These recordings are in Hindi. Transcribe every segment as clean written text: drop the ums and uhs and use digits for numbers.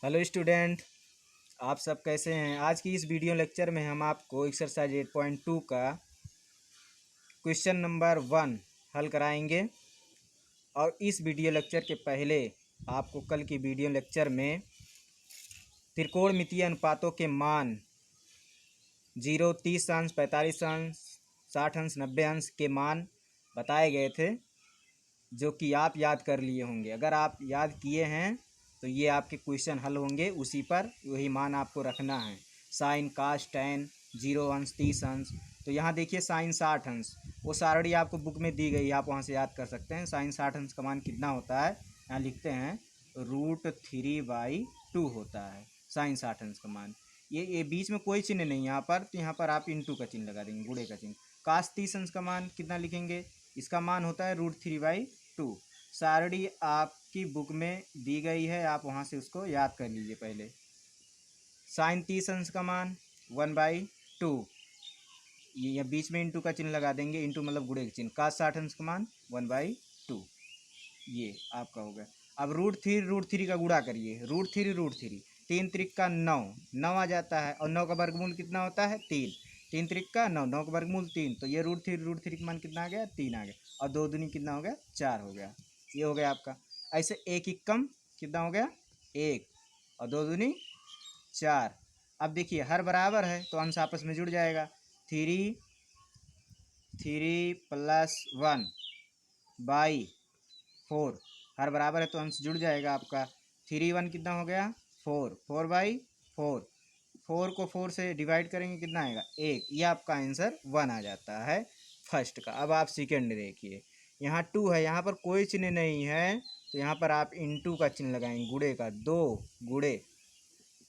हेलो स्टूडेंट, आप सब कैसे हैं। आज की इस वीडियो लेक्चर में हम आपको एक्सरसाइज 8.2 का क्वेश्चन नंबर 1 हल कराएंगे। और इस वीडियो लेक्चर के पहले आपको कल की वीडियो लेक्चर में त्रिकोणमितीय अनुपातों के मान 0, 30 अंश, 45 अंश, 60 अंश, 90 अंश के मान बताए गए थे, जो कि आप याद कर लिए होंगे। अगर आप याद किए हैं तो ये आपके क्वेश्चन हल होंगे, उसी पर वही मान आपको रखना है। साइन, कास, टैन, 0 अंश, 30 अंश। तो यहाँ देखिए साइन 60 अंश, वो सारणी आपको बुक में दी गई है, आप वहाँ से याद कर सकते हैं। साइन 60 अंश का मान कितना होता है, यहाँ लिखते हैं √3/2 होता है साइन 60 अंश का मान। ये बीच में कोई चिन्ह नहीं यहाँ पर, तो यहाँ पर आप इंटू का चिन्ह लगा देंगे, गुणे का चिन्ह। कास 30 अंश का मान कितना लिखेंगे, इसका मान होता है √3/2। सारणी आपकी बुक में दी गई है, आप वहाँ से उसको याद कर लीजिए पहले। साइन 30 अंश का मान 1/2, ये बीच में इंटू का चिन्ह लगा देंगे, इंटू मतलब गुणे का चिन्ह। कास 60 अंश का मान 1/2, ये आपका हो गया। अब √3 का गुणा करिए, √3, 3 त्रिक का 9, 9 आ जाता है। और 9 का वर्गमूल कितना होता है, 3, 3 त्रिक का 9, 9 का वर्गमूल 3। तो ये √3 का मान कितना आ गया, 3 आ गया। और 2 दूनी कितना हो गया, 4 हो गया। ये हो गया आपका। ऐसे एक इक्कम कितना हो गया, 1, और 2 दूनी 4। अब देखिए हर बराबर है तो अंश आपस में जुड़ जाएगा। 3 +1/4, हर बराबर है तो अंश जुड़ जाएगा आपका। 3 1 कितना हो गया, 4, 4/4। 4 को 4 से डिवाइड करेंगे कितना आएगा, 1। ये आपका आंसर 1 आ जाता है फर्स्ट का। अब आप सेकंड देखिए, यहाँ 2 है, यहाँ पर कोई चिन्ह नहीं है, तो यहाँ पर आप इंटू का चिन्ह लगाएंगे, गुणे का। 2 गुणे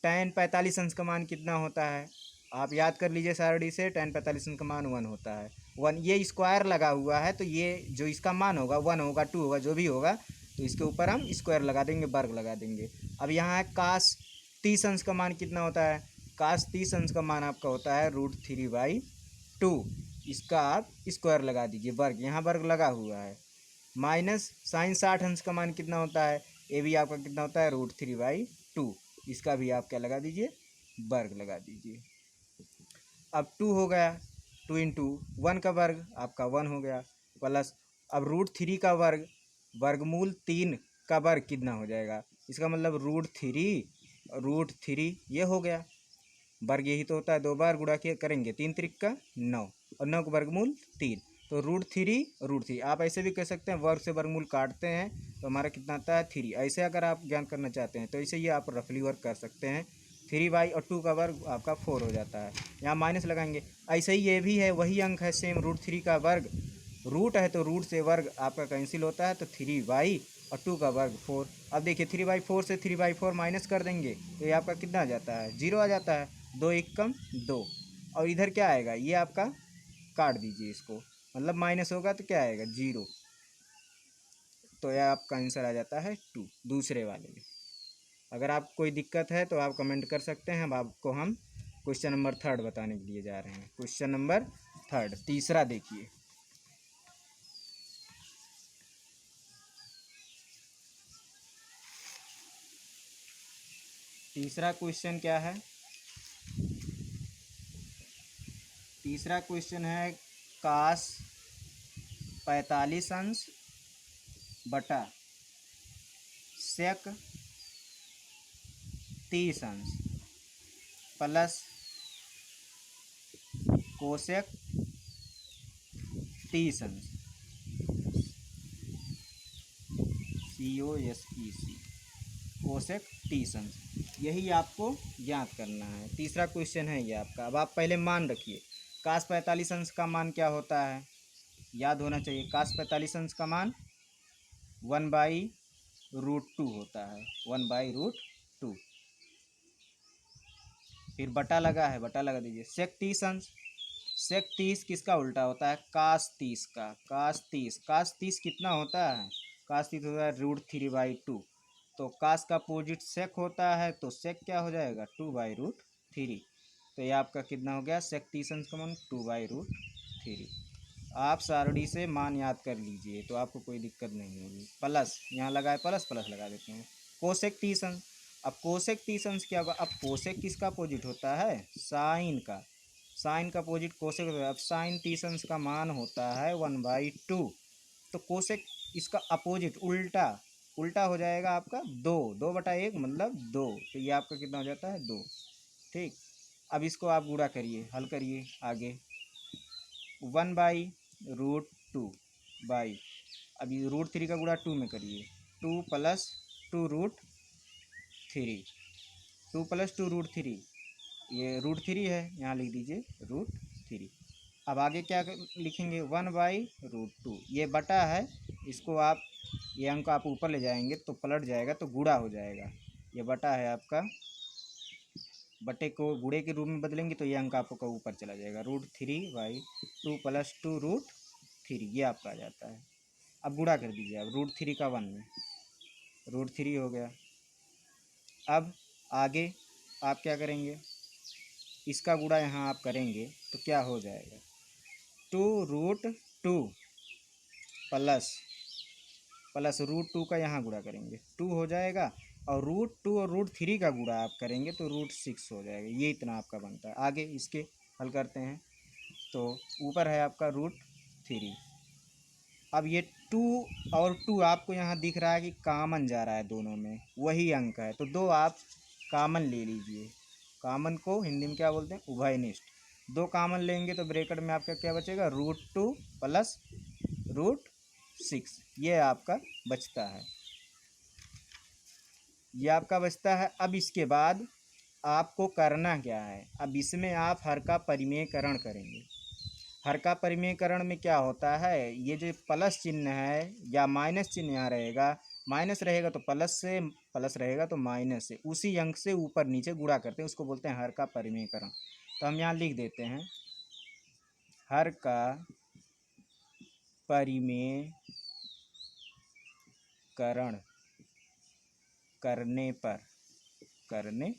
tan 45 अंश का मान कितना होता है, आप याद कर लीजिए सारणी से। tan 45 अंश का मान 1 होता है। 1, ये स्क्वायर लगा हुआ है, तो ये जो इसका मान होगा 1 होगा, 2 होगा, जो भी होगा, तो इसके ऊपर हम स्क्वायर लगा देंगे, वर्ग लगा देंगे। अब यहाँ है कास 30 अंश का मान कितना होता है, कास 30 अंश का मान आपका होता है √3/2। इसका आप स्क्वायर लगा दीजिए, वर्ग, यहाँ वर्ग लगा हुआ है। माइनस साइन 60 अंश का मान कितना होता है, ये भी आपका कितना होता है √3/2। इसका भी आप क्या लगा दीजिए, वर्ग लगा दीजिए। अब 2 हो गया, 2 इंटू 1 का वर्ग आपका 1 हो गया, प्लस अब √3 का वर्ग, वर्गमूल 3 का वर्ग कितना हो जाएगा, इसका मतलब √3 ये हो गया। वर्ग यही तो होता है, 2 बार गुणा के करेंगे, 3 त्रिक का 9, और 9 का वर्गमूल 3। तो √3 आप ऐसे भी कह सकते हैं, वर्ग से वर्गमूल काटते हैं तो हमारा कितना आता है 3। ऐसे अगर आप ज्ञान करना चाहते हैं तो ऐसे ही आप रफली वर्क कर सकते हैं। 3 और 2 का वर्ग आपका 4 हो जाता है, यहाँ माइनस लगाएंगे। ऐसे ही ये भी है, वही अंक है सेम, √3 का वर्ग, रूट है तो रूट से वर्ग आपका कैंसिल होता है, तो 3 और 2 का वर्ग 4। अब देखिए 3/4 से 3/4 माइनस कर देंगे तो ये आपका कितना आ जाता है, 0 आ जाता है। 2 एकम 2, और इधर क्या आएगा, ये आपका काट दीजिए इसको, मतलब माइनस होगा तो क्या आएगा, 0। तो यह आपका आंसर आ जाता है 2 दूसरे वाले में। अगर आपको कोई दिक्कत है तो आप कमेंट कर सकते हैं। अब आपको हम क्वेश्चन नंबर 3 बताने के लिए जा रहे हैं। क्वेश्चन नंबर 3 तीसरा देखिए। तीसरा क्वेश्चन क्या है, तीसरा क्वेश्चन है कास 45 अंश बटा सेक 30 अंश प्लस कोसेक 30 अंश, COSEC, कोसेक 30 अंश। यही आपको ज्ञात करना है। तीसरा क्वेश्चन है ये आपका। अब आप पहले मान रखिए, कास 45 अंश का मान क्या होता है, याद होना चाहिए। कास 45 अंश का मान 1/√2 होता है, 1/√2। फिर बटा लगा है, बटा लगा दीजिए। सेक 30 अंश, सेक 30 किसका उल्टा होता है, कास 30 का। कास 30 कितना होता है, कास 30 होता है √3/2। तो कास का अपोजिट सेक होता है, तो सेक क्या हो जाएगा, 2/√3। तो ये आपका कितना हो गया, सेक 30 अंश का मान 2/√3। आप सारणी से मान याद कर लीजिए तो आपको कोई दिक्कत नहीं होगी। प्लस यहाँ लगा है, प्लस प्लस लगा देते हैं। कोसेक 30 अंश, अब कोसेक 30 अंश क्या होगा? अब कोसेक किसका अपोजिट होता है? साइन का। साइन का अपोजिट कोसेक होता है। अब साइन 30 अंश का मान होता है 1/2। तो कोसेक इसका अपोजिट उल्टा, उल्टा हो जाएगा आपका 2, 2/1 मतलब 2। तो ये आपका कितना हो जाता है? 2। ठीक। अब इसको आप गुणा करिए, हल करिए आगे। 1/√2 बाई, अभी √3 का गुणा 2 में करिए। 2 + 2√3, 2 + 2√3, ये √3 है, यहाँ लिख दीजिए √3। अब आगे क्या लिखेंगे? 1/√2, ये बटा है, इसको आप ये अंक आप ऊपर ले जाएंगे तो पलट जाएगा, तो गुणा हो जाएगा। ये बटा है आपका, बटे को गुणे के रूप में बदलेंगे तो ये अंक आपका ऊपर चला जाएगा। √3/2 + 2√3, ये आपका आ जाता है। अब गुणा कर दीजिए आप √3 का 1 में, √3 हो गया। अब आगे आप क्या करेंगे? इसका गुणा यहाँ आप करेंगे तो क्या हो जाएगा? 2√2 प्लस √2 का यहाँ गुणा करेंगे 2 हो जाएगा, और √2 और √3 का गुणा आप करेंगे तो √6 हो जाएगा। ये इतना आपका बनता है। आगे इसके हल करते हैं। तो ऊपर है आपका √3। अब ये 2 और 2 आपको यहाँ दिख रहा है कि कामन जा रहा है, दोनों में वही अंक है, तो 2 आप कामन ले लीजिए। कामन को हिंदी में क्या बोलते हैं? उभयनिष्ठ। 2 कामन लेंगे तो ब्रैकेट में आपका क्या बचेगा? √2 + √6, ये आपका बचता है, ये आपका बचता है। अब इसके बाद आपको करना क्या है? अब इसमें आप हर का परिमेयकरण करेंगे। हर का परिमेयकरण में क्या होता है? ये जो प्लस चिन्ह है या माइनस चिन्ह यहाँ रहेगा, माइनस रहेगा तो प्लस से, प्लस रहेगा तो माइनस से, उसी अंक से ऊपर नीचे गुणा करते हैं, उसको बोलते हैं हर का परिमेयकरण। तो हम यहाँ लिख देते हैं, हर का परिमेयकरण करने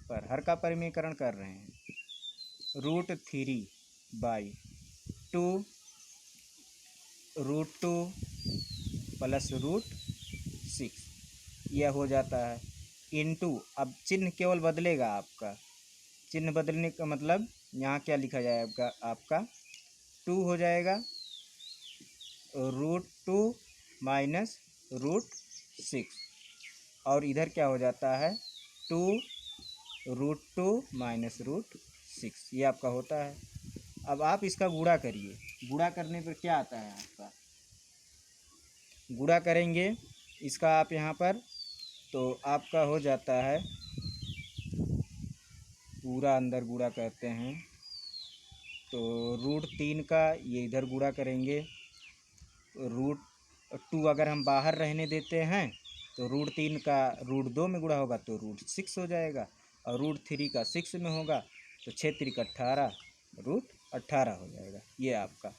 पर हर का परिमेयकरण कर रहे हैं। √3/2 √2 + √6, यह हो जाता है इनटू, अब चिन्ह केवल बदलेगा आपका, चिन्ह बदलने का मतलब यहाँ क्या लिखा जाएगा? आपका 2 हो जाएगा, √2 माइनस √6, और इधर क्या हो जाता है? 2 √2 माइनस √6, ये आपका होता है। अब आप इसका गुणा करिए। गुणा करने पर क्या आता है आपका? गुणा करेंगे इसका आप यहाँ पर, तो आपका हो जाता है पूरा अंदर गुणा करते हैं तो √3 का ये इधर गुणा करेंगे, √2 अगर हम बाहर रहने देते हैं तो √3 का √2 में गुणा होगा तो √6 हो जाएगा, और √3 का 6 में होगा तो 6 × 18, √18 हो जाएगा। ये आपका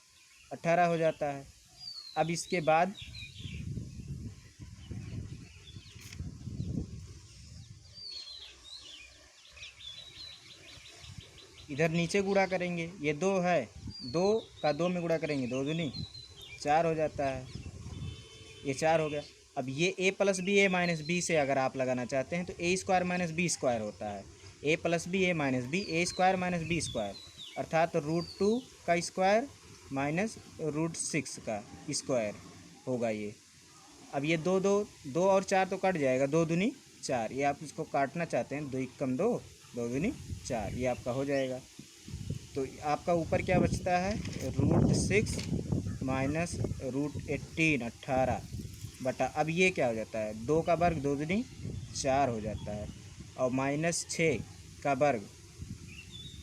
18 हो जाता है। अब इसके बाद इधर नीचे गुणा करेंगे, ये 2 है, 2 का 2 में गुणा करेंगे, 2 दूनी 4 हो जाता है, ये 4 हो गया। अब ये a + b a - b से अगर आप लगाना चाहते हैं तो a² - b² होता है। a + b a - b, a² - b², अर्थात √2 का स्क्वायर माइनस √6 का स्क्वायर होगा ये। अब ये 2 2 2 और 4 तो कट जाएगा, 2 दूनी 4, ये आप इसको काटना चाहते हैं, 2 × 2, 2 दूनी 4, ये आपका हो जाएगा। तो आपका ऊपर क्या बचता है? √6 माइनस √18, 18 बटा, अब ये क्या हो जाता है? 2 का वर्ग 2 दूनी 4 हो जाता है, और -6 का वर्ग,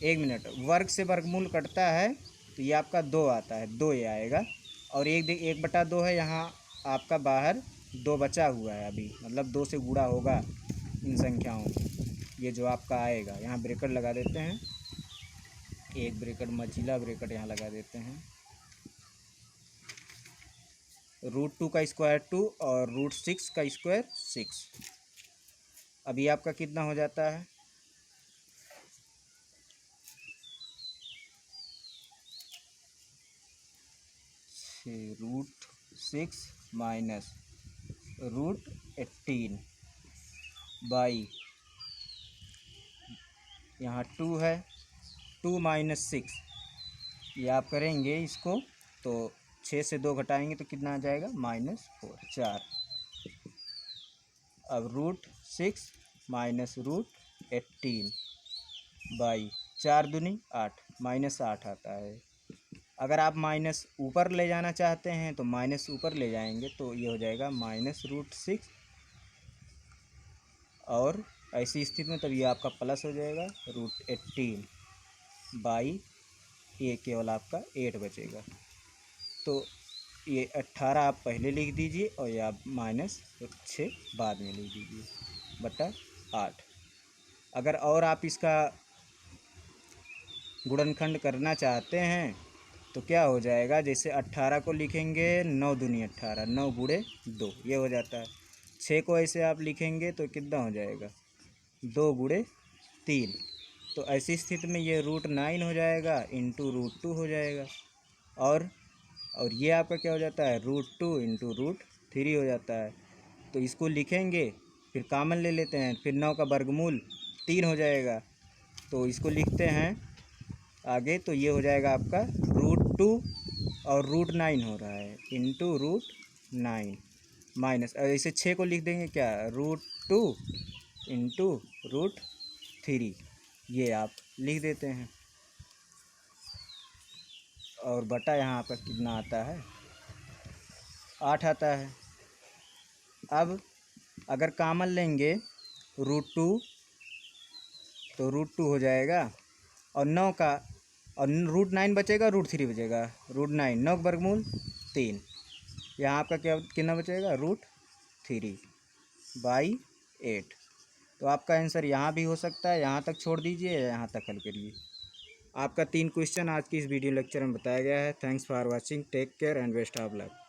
1 मिनट, वर्ग से वर्गमूल कटता है तो ये आपका 2 आता है, 2 ये आएगा, और 1/2 है, यहाँ आपका बाहर 2 बचा हुआ है अभी, मतलब 2 से गुणा होगा इन संख्याओं को, ये जो आपका आएगा। यहाँ ब्रैकेट लगा देते हैं, एक ब्रैकेट मझिला ब्रैकेट यहाँ लगा देते हैं। √2 का स्क्वायर 2 और √6 का स्क्वायर 6, अभी आपका कितना हो जाता है? √6 माइनस √18 बाई यहाँ 2 है, 2 - 6, ये आप करेंगे इसको तो 6 से 2 घटाएंगे तो कितना आ जाएगा -4, 4। अब √6 - √18 बाई 4 दूनी 8, -8 आता है। अगर आप माइनस ऊपर ले जाना चाहते हैं तो माइनस ऊपर ले जाएंगे तो ये हो जाएगा -√6, और ऐसी स्थिति में तब ये आपका प्लस हो जाएगा √18 बाई, ये केवल आपका 8 बचेगा। तो ये 18 आप पहले लिख दीजिए और ये आप -6 बाद में लिख दीजिए बटा 8। अगर और आप इसका गुणनखंड करना चाहते हैं तो क्या हो जाएगा, जैसे 18 को लिखेंगे 9 दूनी 18, 9 गुणे 2 ये हो जाता है। 6 को ऐसे आप लिखेंगे तो कितना हो जाएगा 2 गुणे 3। तो ऐसी स्थिति में ये √9 हो जाएगा इंटू √2 हो जाएगा, और ये आपका क्या हो जाता है √2 इंटू √3 हो जाता है। तो इसको लिखेंगे फिर कॉमन ले लेते हैं, फिर 9 का वर्गमूल 3 हो जाएगा। तो इसको लिखते हैं आगे, तो ये हो जाएगा आपका √2 और √9 हो रहा है इंटू √9 माइनस, ऐसे 6 को लिख देंगे क्या √2 इंटू √3, ये आप लिख देते हैं, और बटा यहाँ पर कितना आता है 8 आता है। अब अगर कॉमन लेंगे √2 तो √2 हो जाएगा, और 9 का, और √9 बचेगा, √3 बचेगा, √9 9 का वर्गमूल 3, यहाँ आपका क्या कितना बचेगा √3 बाई 8। तो आपका आंसर यहाँ भी हो सकता है, यहाँ तक छोड़ दीजिए, यहाँ तक हल करिए। आपका 3 क्वेश्चन आज की इस वीडियो लेक्चर में बताया गया है। Thanks for watching, take care and best of luck.